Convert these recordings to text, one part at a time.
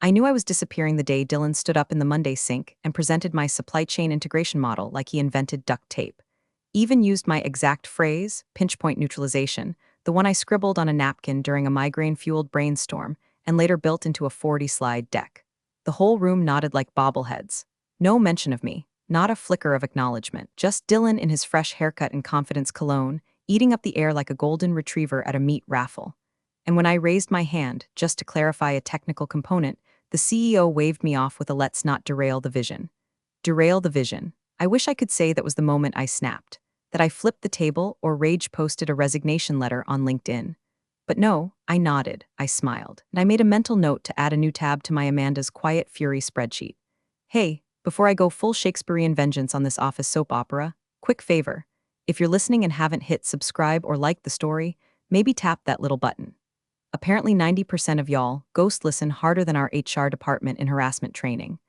I knew I was disappearing the day Dylan stood up in the Monday sync and presented my supply chain integration model like he invented duct tape. Even used my exact phrase, pinch point neutralization, the one I scribbled on a napkin during a migraine-fueled brainstorm and later built into a 40-slide deck. The whole room nodded like bobbleheads. No mention of me, not a flicker of acknowledgement, just Dylan in his fresh haircut and confidence cologne, eating up the air like a golden retriever at a meat raffle. And when I raised my hand, just to clarify a technical component, the CEO waved me off with a "let's not derail the vision." Derail the vision. I wish I could say that was the moment I snapped, that I flipped the table or rage posted a resignation letter on LinkedIn. But no, I nodded, I smiled, and I made a mental note to add a new tab to my Amanda's Quiet Fury spreadsheet. Hey, before I go full Shakespearean vengeance on this office soap opera, quick favor. If you're listening and haven't hit subscribe or like the story, maybe tap that little button. Apparently 90% of y'all ghost listen harder than our HR department in harassment training.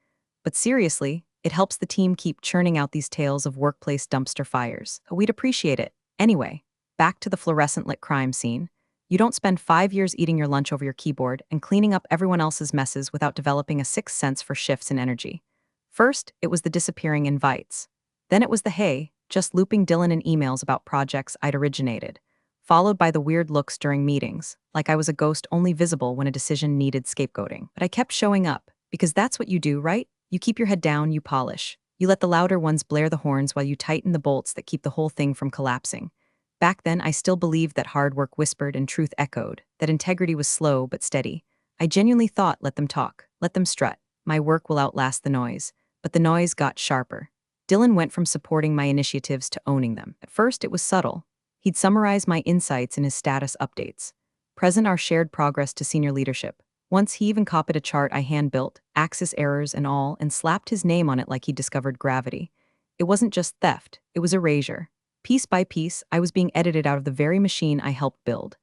But seriously, it helps the team keep churning out these tales of workplace dumpster fires. We'd appreciate it. Anyway, back to the fluorescent lit crime scene. You don't spend 5 years eating your lunch over your keyboard and cleaning up everyone else's messes without developing a sixth sense for shifts in energy. First, it was the disappearing invites. Then it was the hey, just looping Dylan in emails about projects I'd originated, followed by the weird looks during meetings, like I was a ghost only visible when a decision needed scapegoating. But I kept showing up, because that's what you do, right? You keep your head down, you polish. You let the louder ones blare the horns while you tighten the bolts that keep the whole thing from collapsing. Back then, I still believed that hard work whispered and truth echoed, that integrity was slow but steady. I genuinely thought, let them talk, let them strut. My work will outlast the noise. But the noise got sharper. Dylan went from supporting my initiatives to owning them. At first, it was subtle. He'd summarize my insights in his status updates, present our shared progress to senior leadership. Once he even copied a chart I hand-built, axis errors and all, and slapped his name on it like he'd discovered gravity. It wasn't just theft, it was erasure. Piece by piece, I was being edited out of the very machine I helped build.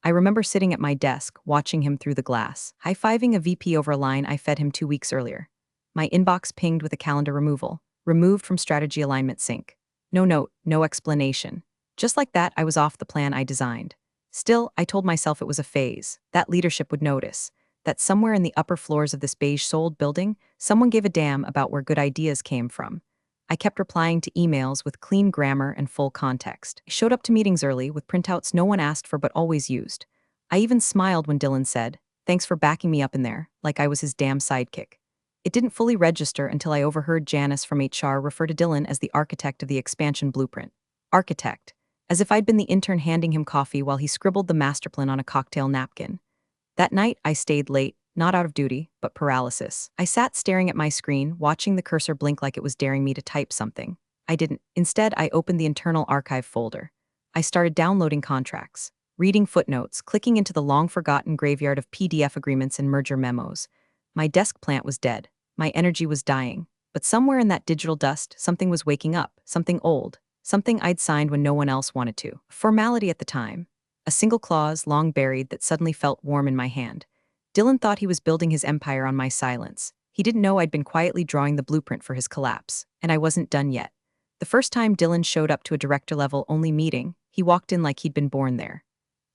I remember sitting at my desk, watching him through the glass, high-fiving a VP over a line I fed him 2 weeks earlier. My inbox pinged with a calendar removal, removed from strategy alignment sync. No note, no explanation. Just like that, I was off the plan I designed. Still, I told myself it was a phase, that leadership would notice, that somewhere in the upper floors of this beige-soled building, someone gave a damn about where good ideas came from. I kept replying to emails with clean grammar and full context. I showed up to meetings early with printouts no one asked for but always used. I even smiled when Dylan said, "Thanks for backing me up in there," like I was his damn sidekick. It didn't fully register until I overheard Janice from HR refer to Dylan as the architect of the expansion blueprint. Architect. As if I'd been the intern handing him coffee while he scribbled the master plan on a cocktail napkin. That night, I stayed late, not out of duty, but paralysis. I sat staring at my screen, watching the cursor blink like it was daring me to type something. I didn't. Instead, I opened the internal archive folder. I started downloading contracts, reading footnotes, clicking into the long-forgotten graveyard of PDF agreements and merger memos. My desk plant was dead. My energy was dying. But somewhere in that digital dust, something was waking up, something old, something I'd signed when no one else wanted to. Formality at the time. A single clause, long buried, that suddenly felt warm in my hand. Dylan thought he was building his empire on my silence. He didn't know I'd been quietly drawing the blueprint for his collapse, and I wasn't done yet. The first time Dylan showed up to a director-level only meeting, he walked in like he'd been born there.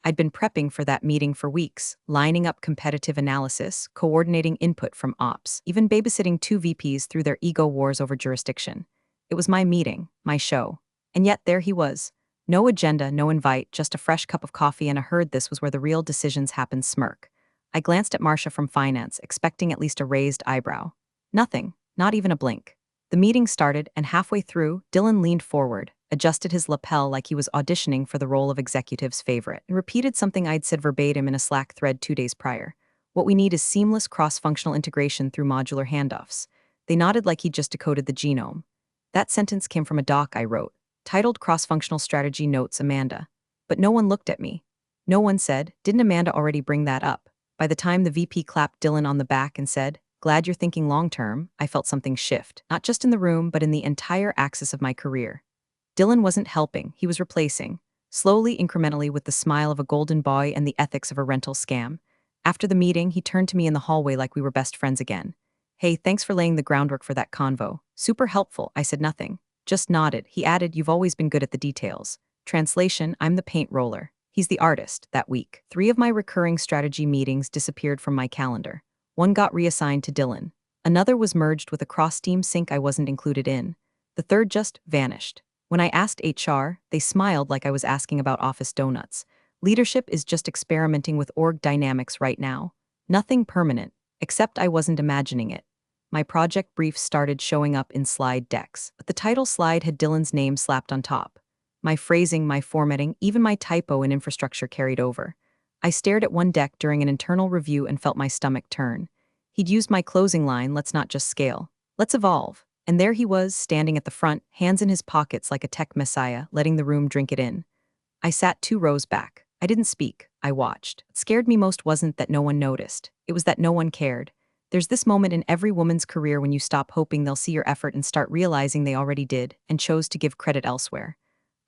I'd been prepping for that meeting for weeks, lining up competitive analysis, coordinating input from ops, even babysitting 2 VPs through their ego wars over jurisdiction. It was my meeting, my show. And yet there he was. No agenda, no invite, just a fresh cup of coffee and a "heard this was where the real decisions happen" smirk. I glanced at Marcia from finance, expecting at least a raised eyebrow. Nothing, not even a blink. The meeting started, and halfway through, Dylan leaned forward, adjusted his lapel like he was auditioning for the role of executive's favorite, and repeated something I'd said verbatim in a Slack thread 2 days prior. What we need is seamless cross-functional integration through modular handoffs. They nodded like he'd just decoded the genome. That sentence came from a doc I wrote, titled Cross-Functional Strategy Notes Amanda. But no one looked at me. No one said, "Didn't Amanda already bring that up?" By the time the VP clapped Dylan on the back and said, "Glad you're thinking long-term," I felt something shift, not just in the room but in the entire axis of my career. Dylan wasn't helping, he was replacing, slowly, incrementally, with the smile of a golden boy and the ethics of a rental scam. After the meeting, he turned to me in the hallway like we were best friends again. "Hey, thanks for laying the groundwork for that convo. Super helpful." I said nothing, just nodded. He added, "You've always been good at the details." Translation, I'm the paint roller. He's the artist. That week, 3 of my recurring strategy meetings disappeared from my calendar. One got reassigned to Dylan. Another was merged with a cross-team sync I wasn't included in. The third just vanished. When I asked HR, they smiled like I was asking about office donuts. Leadership is just experimenting with org dynamics right now. Nothing permanent, except I wasn't imagining it. My project briefs started showing up in slide decks, but the title slide had Dylan's name slapped on top. My phrasing, my formatting, even my typo in infrastructure carried over. I stared at one deck during an internal review and felt my stomach turn. He'd used my closing line, let's not just scale. Let's evolve. And there he was, standing at the front, hands in his pockets like a tech messiah, letting the room drink it in. I sat 2 rows back. I didn't speak. I watched. What scared me most wasn't that no one noticed. It was that no one cared. There's this moment in every woman's career when you stop hoping they'll see your effort and start realizing they already did, and chose to give credit elsewhere.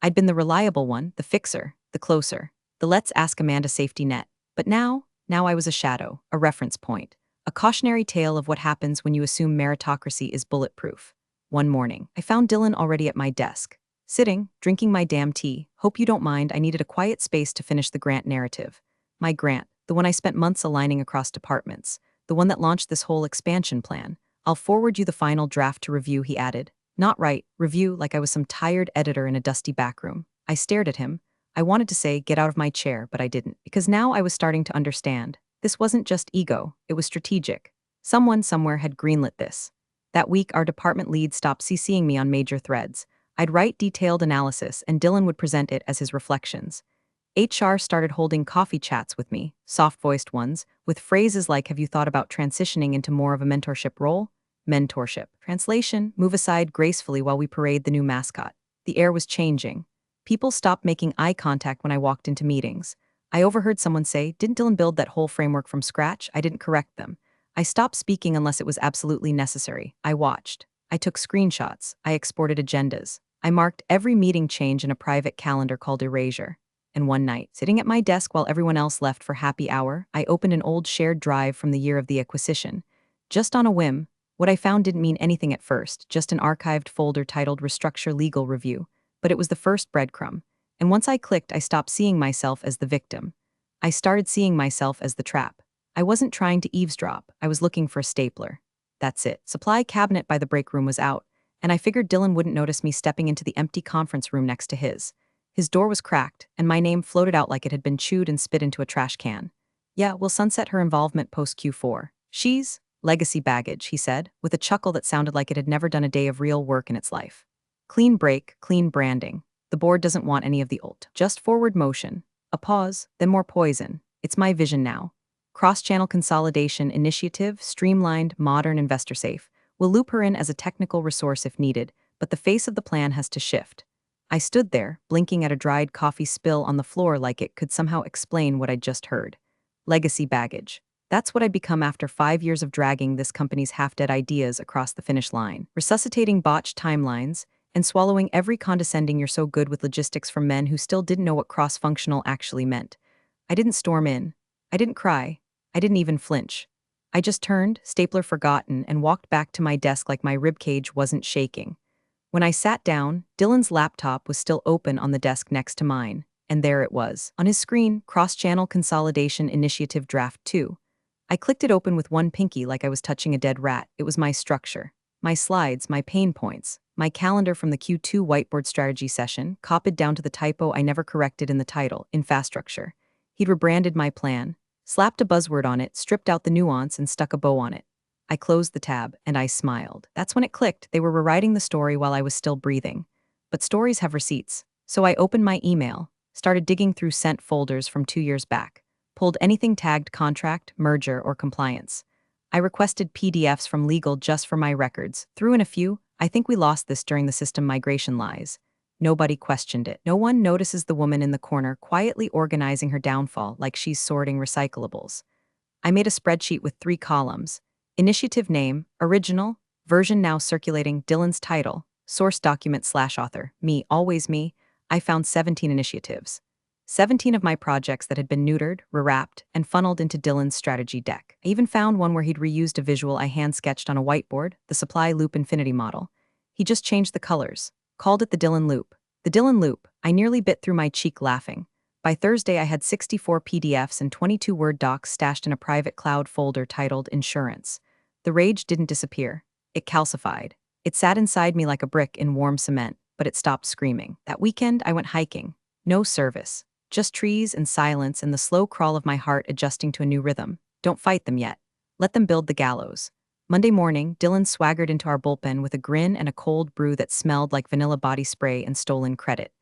I'd been the reliable one, the fixer, the closer, the let's ask Amanda safety net. But now I was a shadow, a reference point. A cautionary tale of what happens when you assume meritocracy is bulletproof. One morning, I found Dylan already at my desk. Sitting, drinking my damn tea. Hope you don't mind, I needed a quiet space to finish the grant narrative. My grant, the one I spent months aligning across departments. The one that launched this whole expansion plan. I'll forward you the final draft to review, he added. Not right, review, like I was some tired editor in a dusty backroom. I stared at him. I wanted to say, get out of my chair, but I didn't. Because now I was starting to understand. This wasn't just ego, it was strategic. Someone somewhere had greenlit this. That week, our department lead stopped CCing me on major threads. I'd write detailed analysis, and Dylan would present it as his reflections. HR started holding coffee chats with me, soft-voiced ones, with phrases like, have you thought about transitioning into more of a mentorship role? Mentorship. Translation, move aside gracefully while we parade the new mascot. The air was changing. People stopped making eye contact when I walked into meetings. I overheard someone say, didn't Dylan build that whole framework from scratch? I didn't correct them. I stopped speaking unless it was absolutely necessary. I watched. I took screenshots. I exported agendas. I marked every meeting change in a private calendar called Erasure. And one night, sitting at my desk while everyone else left for happy hour, I opened an old shared drive from the year of the acquisition. Just on a whim, what I found didn't mean anything at first, just an archived folder titled Restructure Legal Review. But it was the first breadcrumb. And once I clicked, I stopped seeing myself as the victim. I started seeing myself as the trap. I wasn't trying to eavesdrop, I was looking for a stapler. That's it. Supply cabinet by the break room was out, and I figured Dylan wouldn't notice me stepping into the empty conference room next to his. His door was cracked, and my name floated out like it had been chewed and spit into a trash can. Yeah, we'll sunset her involvement post Q4. She's legacy baggage, he said, with a chuckle that sounded like it had never done a day of real work in its life. Clean break, clean branding. The board doesn't want any of the old. Just forward motion. A pause, then more poison. It's my vision now. Cross-channel consolidation initiative, streamlined, modern, investor safe. We'll loop her in as a technical resource if needed, but the face of the plan has to shift. I stood there, blinking at a dried coffee spill on the floor like it could somehow explain what I'd just heard. Legacy baggage. That's what I'd become after 5 years of dragging this company's half-dead ideas across the finish line, resuscitating botched timelines, and swallowing every condescending you're so good with logistics from men who still didn't know what cross-functional actually meant. I didn't storm in. I didn't cry. I didn't even flinch. I just turned, stapler forgotten, and walked back to my desk like my ribcage wasn't shaking. When I sat down, Dylan's laptop was still open on the desk next to mine, and there it was. On his screen, Cross-Channel Consolidation Initiative Draft 2. I clicked it open with one pinky like I was touching a dead rat. It was my structure. My slides, my pain points, my calendar from the Q2 whiteboard strategy session, copied down to the typo I never corrected in the title, infrastructure. He'd rebranded my plan, slapped a buzzword on it, stripped out the nuance, and stuck a bow on it. I closed the tab, and I smiled. That's when it clicked. They were rewriting the story while I was still breathing. But stories have receipts. So I opened my email, started digging through sent folders from 2 years back, pulled anything tagged contract, merger, or compliance. I requested PDFs from legal just for my records, threw in a few. I think we lost this during the system migration lies. Nobody questioned it. No one notices the woman in the corner quietly organizing her downfall like she's sorting recyclables. I made a spreadsheet with 3 columns. Initiative name, original, version now circulating, Dylan's title, source document / author, me, always me. I found 17 initiatives. 17 of my projects that had been neutered, rewrapped, and funneled into Dylan's strategy deck. I even found one where he'd reused a visual I hand-sketched on a whiteboard, the supply loop infinity model. He just changed the colors, called it the Dylan loop. The Dylan loop. I nearly bit through my cheek laughing. By Thursday, I had 64 PDFs and 22 Word docs stashed in a private cloud folder titled Insurance. The rage didn't disappear. It calcified. It sat inside me like a brick in warm cement, but it stopped screaming. That weekend, I went hiking. No service. Just trees and silence and the slow crawl of my heart adjusting to a new rhythm. Don't fight them yet. Let them build the gallows. Monday morning, Dylan swaggered into our bullpen with a grin and a cold brew that smelled like vanilla body spray and stolen credit.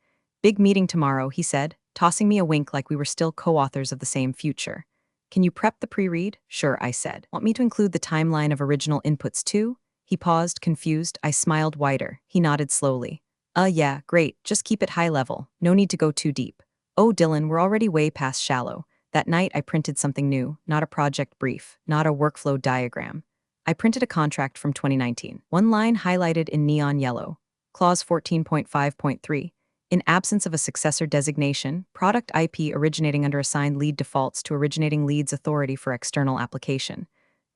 Big meeting tomorrow, he said, tossing me a wink like we were still co-authors of the same future. Can you prep the pre-read? Sure, I said. Want me to include the timeline of original inputs too? He paused, confused. I smiled wider. He nodded slowly. Yeah, great. Just keep it high level. No need to go too deep. Oh, Dylan, we're already way past shallow. That night, I printed something new, not a project brief, not a workflow diagram. I printed a contract from 2019. One line highlighted in neon yellow. Clause 14.5.3. In absence of a successor designation, product IP originating under assigned lead defaults to originating lead's authority for external application.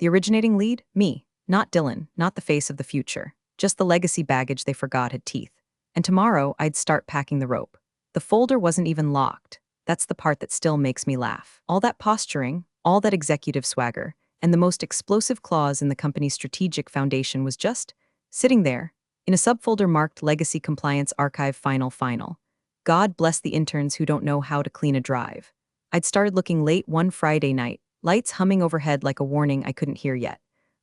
The originating lead? Me. Not Dylan, not the face of the future. Just the legacy baggage they forgot had teeth. And tomorrow, I'd start packing the rope. The folder wasn't even locked. That's the part that still makes me laugh. All that posturing, all that executive swagger, and the most explosive clause in the company's strategic foundation was just sitting there, in a subfolder marked Legacy Compliance Archive Final. God bless the interns who don't know how to clean a drive. I'd started looking late one Friday night, lights humming overhead like a warning I couldn't hear yet.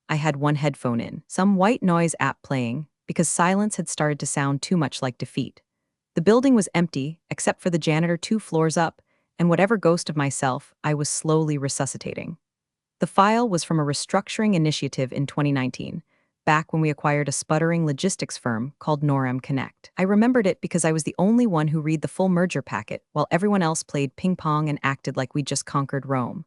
I had one headphone in, some white noise app playing, because silence had started to sound too much like defeat. The building was empty, except for the janitor 2 floors up, and whatever ghost of myself I was slowly resuscitating. The file was from a restructuring initiative in 2019, back when we acquired a sputtering logistics firm called Norem Connect. I remembered it because I was the only one who read the full merger packet, while everyone else played ping pong and acted like we'd just conquered Rome.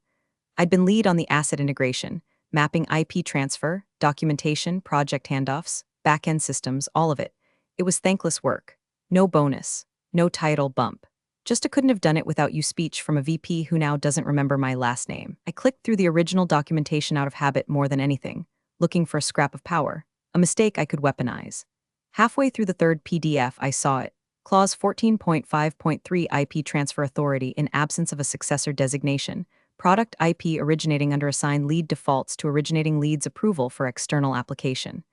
I'd been lead on the asset integration, mapping IP transfer, documentation, project handoffs, back-end systems, all of it. It was thankless work. No bonus. No title bump. Just I couldn't have done it without you speech from a VP who now doesn't remember my last name. I clicked through the original documentation out of habit more than anything, looking for a scrap of power, a mistake I could weaponize. Halfway through the third PDF, I saw it. Clause 14.5.3 IP transfer authority in absence of a successor designation. Product IP originating under assigned lead defaults to originating lead's approval for external application.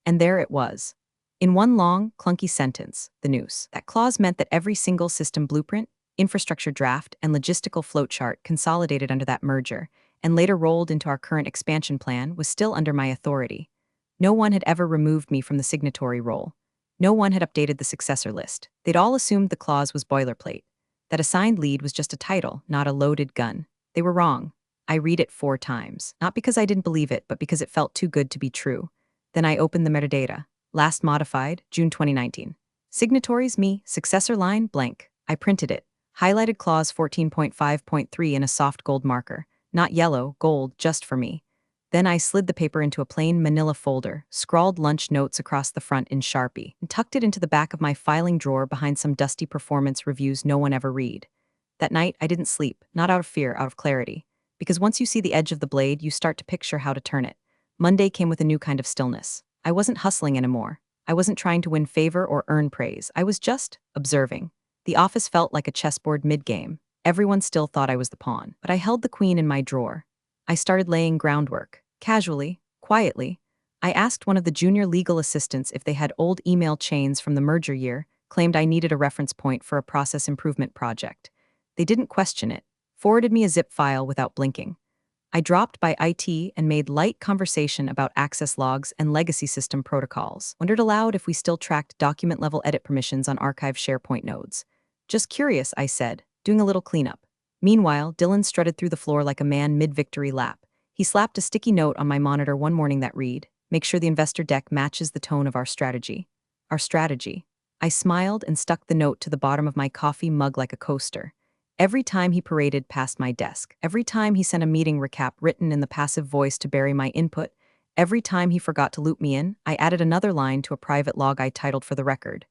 And there it was. In one long, clunky sentence, the news. That clause meant that every single system blueprint, infrastructure draft, and logistical flowchart consolidated under that merger, and later rolled into our current expansion plan, was still under my authority. No one had ever removed me from the signatory role. No one had updated the successor list. They'd all assumed the clause was boilerplate. That assigned lead was just a title, not a loaded gun. They were wrong. I read it 4 times, not because I didn't believe it, but because it felt too good to be true. Then I opened the metadata. Last modified, June 2019. Signatories, me, successor line, blank. I printed it. Highlighted clause 14.5.3 in a soft gold marker. Not yellow, gold, just for me. Then I slid the paper into a plain manila folder, scrawled lunch notes across the front in Sharpie, and tucked it into the back of my filing drawer behind some dusty performance reviews no one ever read. That night, I didn't sleep, not out of fear, out of clarity. Because once you see the edge of the blade, you start to picture how to turn it. Monday came with a new kind of stillness. I wasn't hustling anymore. I wasn't trying to win favor or earn praise. I was just observing. The office felt like a chessboard mid-game. Everyone still thought I was the pawn, but I held the queen in my drawer. I started laying groundwork. Casually, quietly. I asked one of the junior legal assistants if they had old email chains from the merger year, claimed I needed a reference point for a process improvement project. They didn't question it, forwarded me a zip file without blinking. I dropped by IT and made light conversation about access logs and legacy system protocols. Wondered aloud if we still tracked document-level edit permissions on archived SharePoint nodes. Just curious, I said, doing a little cleanup. Meanwhile, Dylan strutted through the floor like a man mid-victory lap. He slapped a sticky note on my monitor one morning that read, "Make sure the investor deck matches the tone of our strategy." Our strategy. I smiled and stuck the note to the bottom of my coffee mug like a coaster. Every time he paraded past my desk, every time he sent a meeting recap written in the passive voice to bury my input, every time he forgot to loop me in, I added another line to a private log I titled for the record.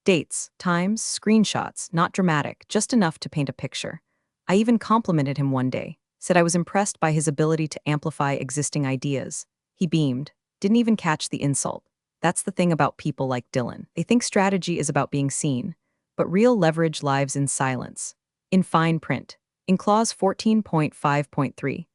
Dates, times, screenshots, not dramatic, just enough to paint a picture. I even complimented him one day, said I was impressed by his ability to amplify existing ideas. He beamed, didn't even catch the insult. That's the thing about people like Dylan. They think strategy is about being seen, but real leverage lives in silence. in fine print, in clause 14.5.3.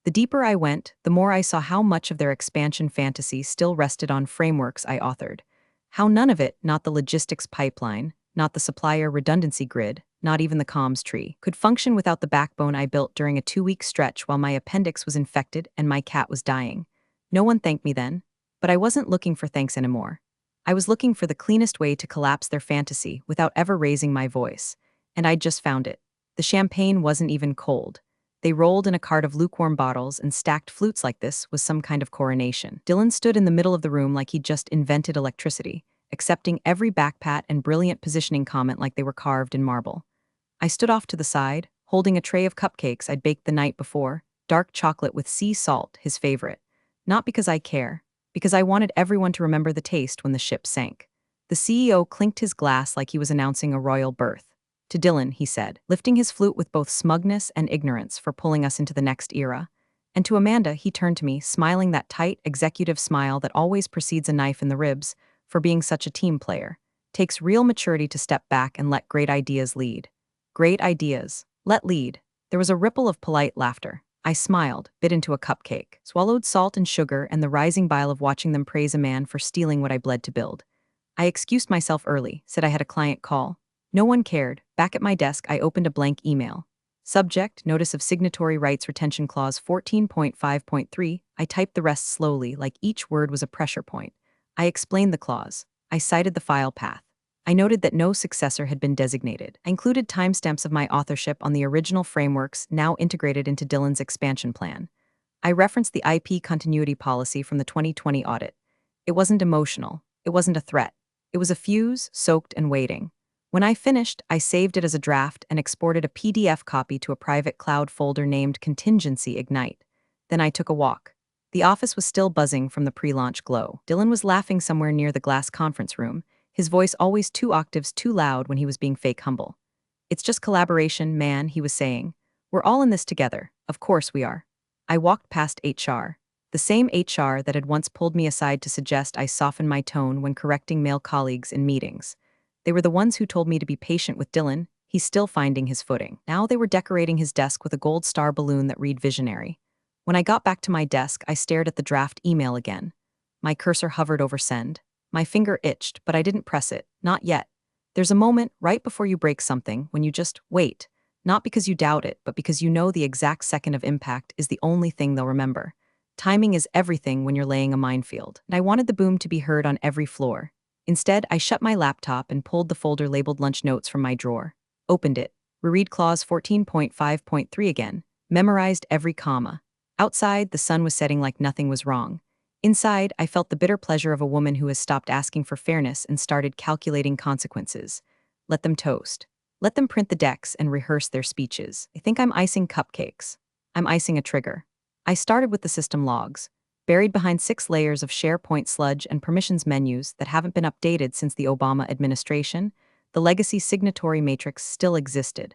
The deeper I went, the more I saw how much of their expansion fantasy still rested on frameworks I authored. How none of it, not the logistics pipeline, not the supplier redundancy grid, not even the comms tree, could function without the backbone I built during a 2-week stretch while my appendix was infected and my cat was dying. No one thanked me then, but I wasn't looking for thanks anymore. I was looking for the cleanest way to collapse their fantasy without ever raising my voice, and I'd just found it. The champagne wasn't even cold. They rolled in a cart of lukewarm bottles and stacked flutes like this was some kind of coronation. Dylan stood in the middle of the room like he'd just invented electricity, accepting every backpat and brilliant positioning comment like they were carved in marble. I stood off to the side, holding a tray of cupcakes I'd baked the night before, dark chocolate with sea salt, his favorite. Not because I care, because I wanted everyone to remember the taste when the ship sank. The CEO clinked his glass like he was announcing a royal birth. To Dylan, he said, lifting his flute with both smugness and ignorance for pulling us into the next era. And to Amanda, he turned to me, smiling that tight, executive smile that always precedes a knife in the ribs, for being such a team player. Takes real maturity to step back and let great ideas lead. Great ideas. Let lead. There was a ripple of polite laughter. I smiled, bit into a cupcake, swallowed salt and sugar and the rising bile of watching them praise a man for stealing what I bled to build. I excused myself early, said I had a client call. No one cared. Back at my desk, I opened a blank email. Subject, Notice of Signatory Rights Retention Clause 14.5.3. I typed the rest slowly, like each word was a pressure point. I explained the clause. I cited the file path. I noted that no successor had been designated. I included timestamps of my authorship on the original frameworks now integrated into Dylan's expansion plan. I referenced the IP continuity policy from the 2020 audit. It wasn't emotional. It wasn't a threat. It was a fuse, soaked and waiting. When I finished, I saved it as a draft and exported a PDF copy to a private cloud folder named Contingency Ignite. Then I took a walk. The office was still buzzing from the pre-launch glow. Dylan was laughing somewhere near the glass conference room, his voice always 2 octaves too loud when he was being fake humble. It's just collaboration, man, he was saying. We're all in this together. Of course we are. I walked past HR. The same HR that had once pulled me aside to suggest I soften my tone when correcting male colleagues in meetings. They were the ones who told me to be patient with Dylan. He's still finding his footing. Now they were decorating his desk with a gold star balloon that read visionary. When I got back to my desk, I stared at the draft email again. My cursor hovered over send. My finger itched, but I didn't press it. Not yet. There's a moment right before you break something when you just wait. Not because you doubt it, but because you know the exact second of impact is the only thing they'll remember. Timing is everything when you're laying a minefield. And I wanted the boom to be heard on every floor. Instead, I shut my laptop and pulled the folder labeled lunch notes from my drawer. Opened it. Reread clause 14.5.3 again. Memorized every comma. Outside, the sun was setting like nothing was wrong. Inside, I felt the bitter pleasure of a woman who has stopped asking for fairness and started calculating consequences. Let them toast. Let them print the decks and rehearse their speeches. I think I'm icing cupcakes. I'm icing a trigger. I started with the system logs, buried behind 6 layers of SharePoint sludge and permissions menus that haven't been updated since the Obama administration. The legacy signatory matrix still existed.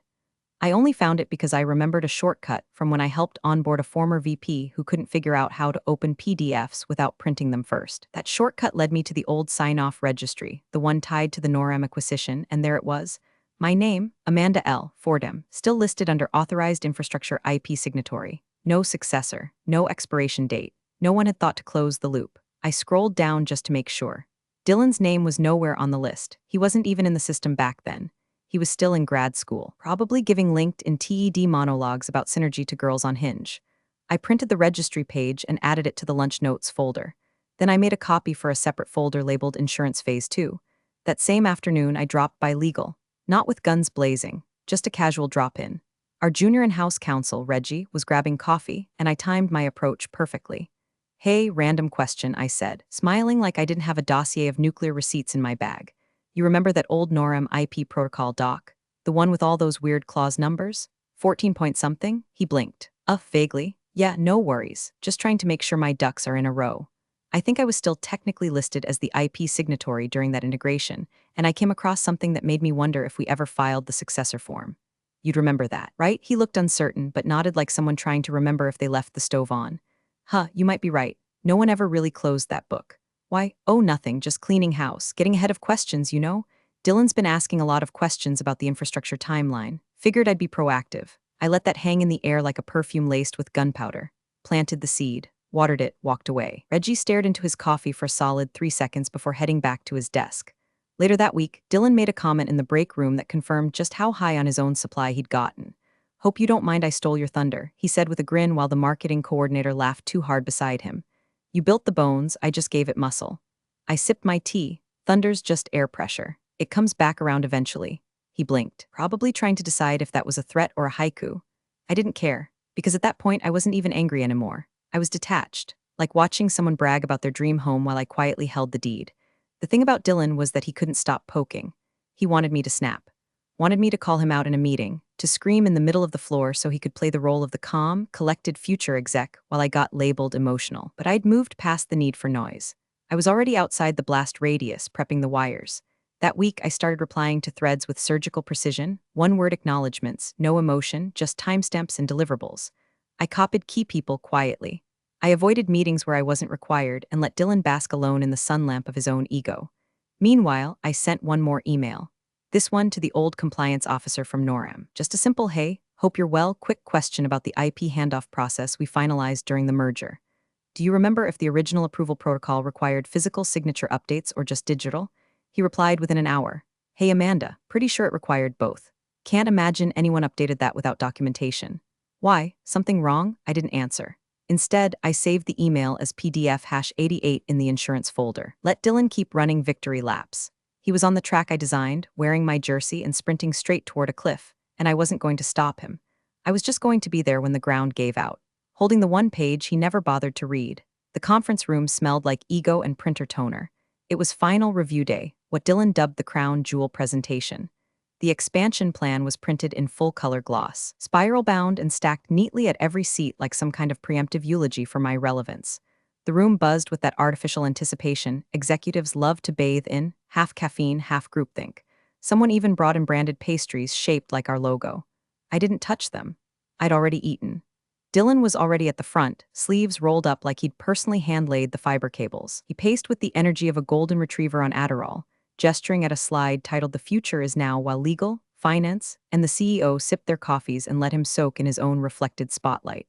I only found it because I remembered a shortcut from when I helped onboard a former VP who couldn't figure out how to open PDFs without printing them first. That shortcut led me to the old sign-off registry, the one tied to the NORAM acquisition, and there it was. My name, Amanda L. Fordham, still listed under Authorized Infrastructure IP Signatory. No successor, no expiration date. No one had thought to close the loop. I scrolled down just to make sure. Dylan's name was nowhere on the list. He wasn't even in the system back then. He was still in grad school, probably giving LinkedIn TED monologues about synergy to girls on Hinge. I printed the registry page and added it to the lunch notes folder. Then I made a copy for a separate folder labeled Insurance Phase 2. That same afternoon, I dropped by legal. Not with guns blazing, just a casual drop-in. Our junior in-house counsel, Reggie, was grabbing coffee, and I timed my approach perfectly. Hey, random question, I said, smiling like I didn't have a dossier of nuclear receipts in my bag. You remember that old NORAM IP protocol doc? The one with all those weird clause numbers? 14 point something? He blinked. Vaguely. Yeah, no worries. Just trying to make sure my ducks are in a row. I think I was still technically listed as the IP signatory during that integration, and I came across something that made me wonder if we ever filed the successor form. You'd remember that, right? He looked uncertain, but nodded like someone trying to remember if they left the stove on. You might be right. No one ever really closed that book. Why? Oh, nothing, just cleaning house, getting ahead of questions, you know? Dylan's been asking a lot of questions about the infrastructure timeline, Figured I'd be proactive. I let that hang in the air like a perfume laced with gunpowder. Planted the seed, watered it, walked away. Reggie stared into his coffee for a solid 3 seconds before heading back to his desk. Later that week, Dylan made a comment in the break room that confirmed just how high on his own supply he'd gotten. "Hope you don't mind I stole your thunder," he said with a grin while the marketing coordinator laughed too hard beside him. "You built the bones, I just gave it muscle." I sipped my tea. Thunder's just air pressure. It comes back around eventually. He blinked, probably trying to decide if that was a threat or a haiku. I didn't care, because at that point I wasn't even angry anymore. I was detached, like watching someone brag about their dream home while I quietly held the deed. The thing about Dylan was that he couldn't stop poking. He wanted me to snap. Wanted me to call him out in a meeting, to scream in the middle of the floor so he could play the role of the calm, collected future exec while I got labeled emotional. But I'd moved past the need for noise. I was already outside the blast radius, prepping the wires. That week, I started replying to threads with surgical precision, one-word acknowledgments, no emotion, just timestamps and deliverables. I copied key people quietly. I avoided meetings where I wasn't required and let Dylan bask alone in the sun lamp of his own ego. Meanwhile, I sent one more email. This one to the old compliance officer from NORAM. Just a simple "Hey, hope you're well, quick question about the IP handoff process we finalized during the merger. Do you remember if the original approval protocol required physical signature updates or just digital?" He replied within an hour. "Hey Amanda, pretty sure it required both. Can't imagine anyone updated that without documentation." "Why? Something wrong?" I didn't answer. Instead, I saved the email as PDF-88 in the insurance folder. Let Dylan keep running victory laps. He was on the track I designed, wearing my jersey and sprinting straight toward a cliff, and I wasn't going to stop him. I was just going to be there when the ground gave out, holding the one page he never bothered to read. The conference room smelled like ego and printer toner. It was final review day, what Dylan dubbed the crown jewel presentation. The expansion plan was printed in full-color gloss, spiral-bound and stacked neatly at every seat like some kind of preemptive eulogy for my relevance. The room buzzed with that artificial anticipation executives love to bathe in, half caffeine, half groupthink. Someone even brought in branded pastries shaped like our logo. I didn't touch them. I'd already eaten. Dylan was already at the front, sleeves rolled up like he'd personally hand-laid the fiber cables. He paced with the energy of a golden retriever on Adderall, gesturing at a slide titled "The Future is Now," while legal, finance, and the CEO sipped their coffees and let him soak in his own reflected spotlight.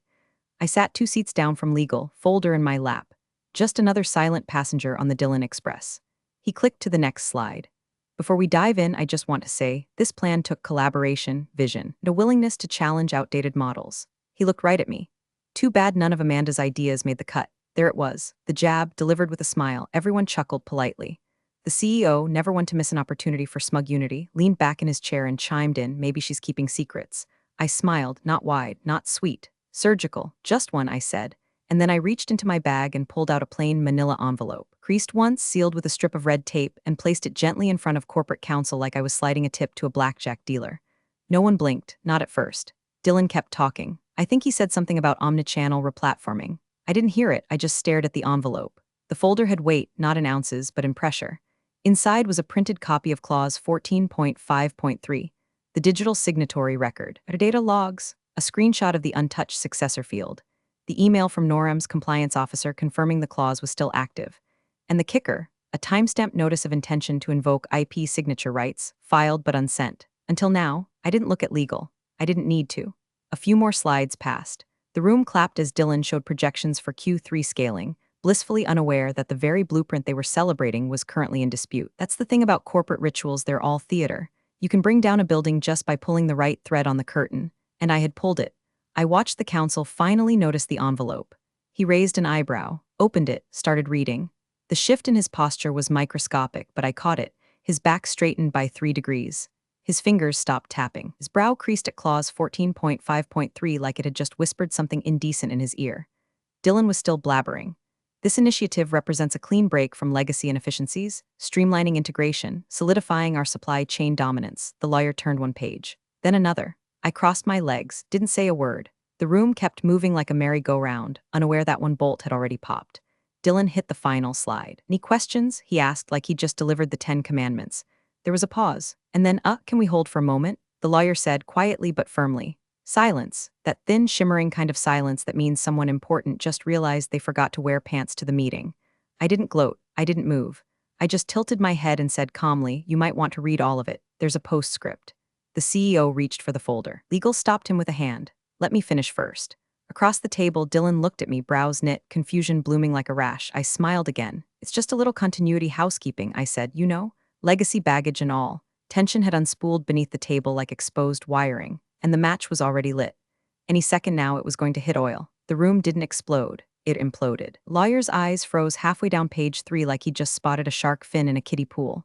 I sat 2 seats down from legal, folder in my lap. Just another silent passenger on the Dylan Express. He clicked to the next slide. "Before we dive in, I just want to say, this plan took collaboration, vision, and a willingness to challenge outdated models." He looked right at me. Too bad none of Amanda's ideas made the cut. There it was, the jab, delivered with a smile. Everyone chuckled politely. The CEO, never one to miss an opportunity for smug unity, leaned back in his chair and chimed in, "Maybe she's keeping secrets." I smiled, not wide, not sweet. "Surgical, just one," I said. And then I reached into my bag and pulled out a plain manila envelope, creased once, sealed with a strip of red tape, and placed it gently in front of corporate counsel like I was sliding a tip to a blackjack dealer. No one blinked, not at first. Dylan kept talking. I think he said something about omnichannel replatforming. I didn't hear it, I just stared at the envelope. The folder had weight, not in ounces, but in pressure. Inside was a printed copy of Clause 14.5.3, the digital signatory record, metadata logs, a screenshot of the untouched successor field, the email from NORAM's compliance officer confirming the clause was still active, and the kicker, a timestamped notice of intention to invoke IP signature rights, filed but unsent. Until now, I didn't look at legal. I didn't need to. A few more slides passed. The room clapped as Dylan showed projections for Q3 scaling, blissfully unaware that the very blueprint they were celebrating was currently in dispute. That's the thing about corporate rituals, they're all theater. You can bring down a building just by pulling the right thread on the curtain, and I had pulled it. I watched the counsel finally notice the envelope. He raised an eyebrow, opened it, started reading. The shift in his posture was microscopic, but I caught it, his back straightened by 3 degrees. His fingers stopped tapping. His brow creased at Clause 14.5.3 like it had just whispered something indecent in his ear. Dylan was still blabbering. "This initiative represents a clean break from legacy inefficiencies, streamlining integration, solidifying our supply chain dominance." The lawyer turned one page, then another. I crossed my legs, didn't say a word. The room kept moving like a merry-go-round, unaware that one bolt had already popped. Dylan hit the final slide. "Any questions?" he asked like he'd just delivered the 10 Commandments. There was a pause, and then, "Can we hold for a moment?" The lawyer said, quietly but firmly. Silence, that thin, shimmering kind of silence that means someone important just realized they forgot to wear pants to the meeting. I didn't gloat, I didn't move. I just tilted my head and said calmly, "You might want to read all of it. There's a postscript." The CEO reached for the folder. Legal stopped him with a hand. Let me finish first. Across the table, Dylan looked at me, brows knit, confusion blooming like a rash. I smiled again. It's just a little continuity housekeeping, I said. You know, legacy baggage and all. Tension had unspooled beneath the table like exposed wiring, and the match was already lit. Any second now it was going to hit oil. The room didn't explode. It imploded. Lawyer's eyes froze halfway down page 3 like he'd just spotted a shark fin in a kiddie pool.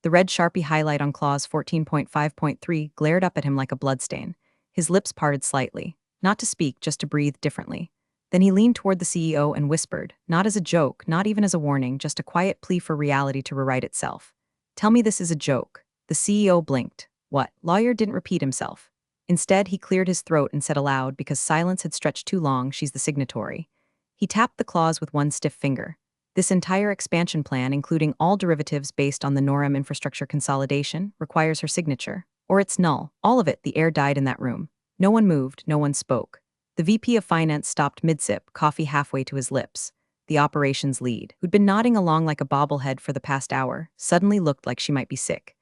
The red Sharpie highlight on clause 14.5.3 glared up at him like a bloodstain. His lips parted slightly. Not to speak, just to breathe differently. Then he leaned toward the CEO and whispered, not as a joke, not even as a warning, just a quiet plea for reality to rewrite itself. Tell me this is a joke. The CEO blinked. What? Lawyer didn't repeat himself. Instead, he cleared his throat and said aloud, because silence had stretched too long, she's the signatory. He tapped the clause with one stiff finger. This entire expansion plan, including all derivatives based on the NORM infrastructure consolidation, requires her signature. Or it's null. All of it. The air died in that room. No one moved, no one spoke. The VP of Finance stopped mid-sip, coffee halfway to his lips. The operations lead, who'd been nodding along like a bobblehead for the past hour, suddenly looked like she might be sick.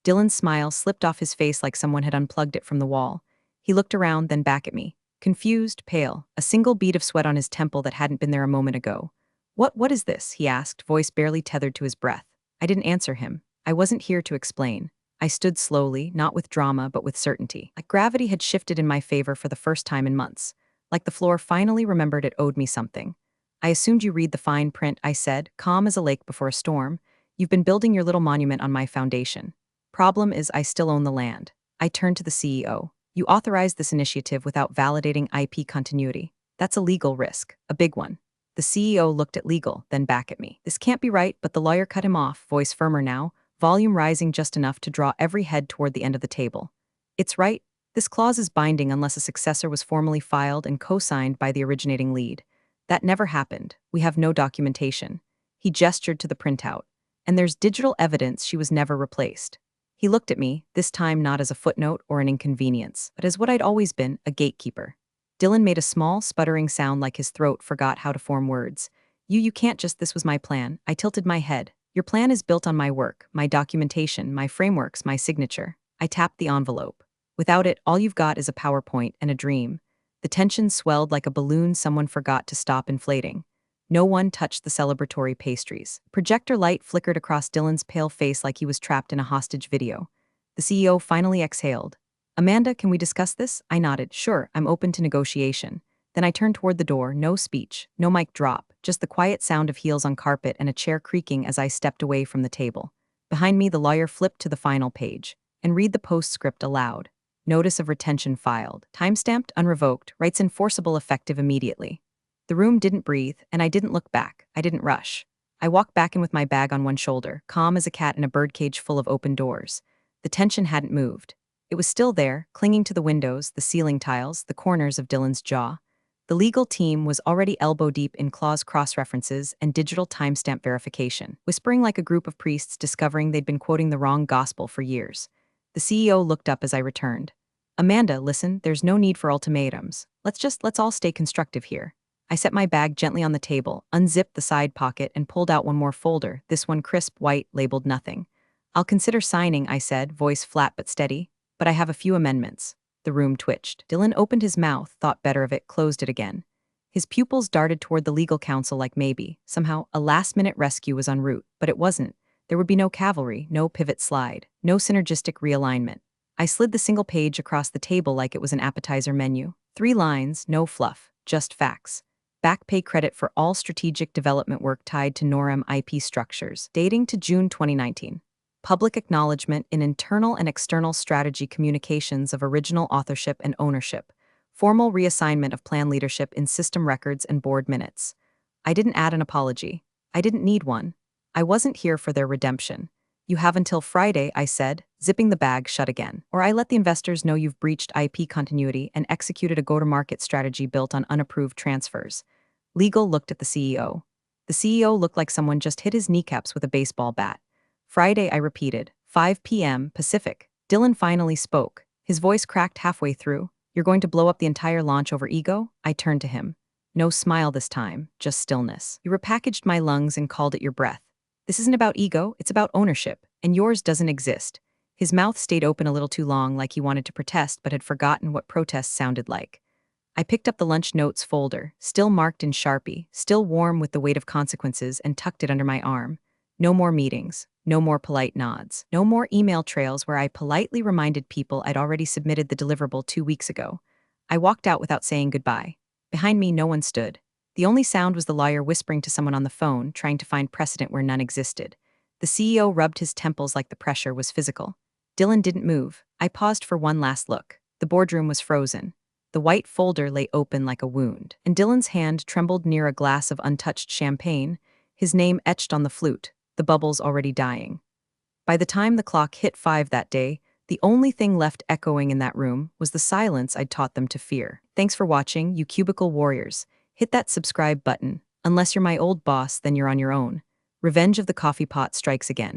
Dylan's smile slipped off his face like someone had unplugged it from the wall. He looked around, then back at me. Confused, pale, a single bead of sweat on his temple that hadn't been there a moment ago. What is this? He asked, voice barely tethered to his breath. I didn't answer him. I wasn't here to explain. I stood slowly, not with drama, but with certainty. Like gravity had shifted in my favor for the first time in months. Like the floor finally remembered it owed me something. I assumed you read the fine print, I said, calm as a lake before a storm. You've been building your little monument on my foundation. Problem is, I still own the land. I turned to the CEO. You authorized this initiative without validating IP continuity. That's a legal risk, a big one. The CEO looked at legal, then back at me. This can't be right, but the lawyer cut him off, voice firmer now, volume rising just enough to draw every head toward the end of the table. It's right. This clause is binding unless a successor was formally filed and co-signed by the originating lead. That never happened. We have no documentation. He gestured to the printout. And there's digital evidence she was never replaced. He looked at me, this time not as a footnote or an inconvenience, but as what I'd always been, a gatekeeper. Dylan made a small, sputtering sound like his throat forgot how to form words. You can't just, this was my plan. I tilted my head. Your plan is built on my work, my documentation, my frameworks, my signature. I tapped the envelope. Without it, all you've got is a PowerPoint and a dream. The tension swelled like a balloon someone forgot to stop inflating. No one touched the celebratory pastries. Projector light flickered across Dylan's pale face like he was trapped in a hostage video. The CEO finally exhaled. Amanda, can we discuss this? I nodded. Sure, I'm open to negotiation. Then I turned toward the door, no speech, no mic drop, just the quiet sound of heels on carpet and a chair creaking as I stepped away from the table. Behind me, the lawyer flipped to the final page and read the postscript aloud. Notice of retention filed. Timestamped, unrevoked, rights enforceable effective immediately. The room didn't breathe, and I didn't look back. I didn't rush. I walked back in with my bag on one shoulder, calm as a cat in a birdcage full of open doors. The tension hadn't moved. It was still there, clinging to the windows, the ceiling tiles, the corners of Dylan's jaw. The legal team was already elbow-deep in clause cross-references and digital timestamp verification, whispering like a group of priests discovering they'd been quoting the wrong gospel for years. The CEO looked up as I returned. Amanda, listen, there's no need for ultimatums. Let's all stay constructive here. I set my bag gently on the table, unzipped the side pocket, and pulled out one more folder, this one crisp, white, labeled nothing. I'll consider signing, I said, voice flat but steady. But I have a few amendments. The room twitched. Dylan opened his mouth, thought better of it, closed it again. His pupils darted toward the legal counsel like maybe, somehow, a last-minute rescue was en route, but it wasn't. There would be no cavalry, no pivot slide, no synergistic realignment. I slid the single page across the table like it was an appetizer menu. 3 lines, no fluff, just facts. Back pay credit for all strategic development work tied to NORM IP structures, dating to June 2019. Public acknowledgement in internal and external strategy communications of original authorship and ownership, formal reassignment of plan leadership in system records and board minutes. I didn't add an apology. I didn't need one. I wasn't here for their redemption. You have until Friday, I said, zipping the bag shut again. Or I let the investors know you've breached IP continuity and executed a go-to-market strategy built on unapproved transfers. Legal looked at the CEO. The CEO looked like someone just hit his kneecaps with a baseball bat. Friday, I repeated, 5 p.m. Pacific. Dylan finally spoke. His voice cracked halfway through. You're going to blow up the entire launch over ego? I turned to him. No smile this time, just stillness. You repackaged my lungs and called it your breath. This isn't about ego, it's about ownership, and yours doesn't exist. His mouth stayed open a little too long, like he wanted to protest but had forgotten what protest sounded like. I picked up the lunch notes folder, still marked in Sharpie, still warm with the weight of consequences, and tucked it under my arm. No more meetings, no more polite nods, no more email trails where I politely reminded people I'd already submitted the deliverable 2 weeks ago. I walked out without saying goodbye. Behind me, no one stood. The only sound was the lawyer whispering to someone on the phone, trying to find precedent where none existed. The CEO rubbed his temples like the pressure was physical. Dylan didn't move. I paused for one last look. The boardroom was frozen. The white folder lay open like a wound, and Dylan's hand trembled near a glass of untouched champagne, his name etched on the flute, the bubbles already dying. By the time the clock hit 5 that day, the only thing left echoing in that room was the silence I'd taught them to fear. Thanks for watching, you cubicle warriors. Hit that subscribe button. Unless you're my old boss, then you're on your own. Revenge of the coffee pot strikes again.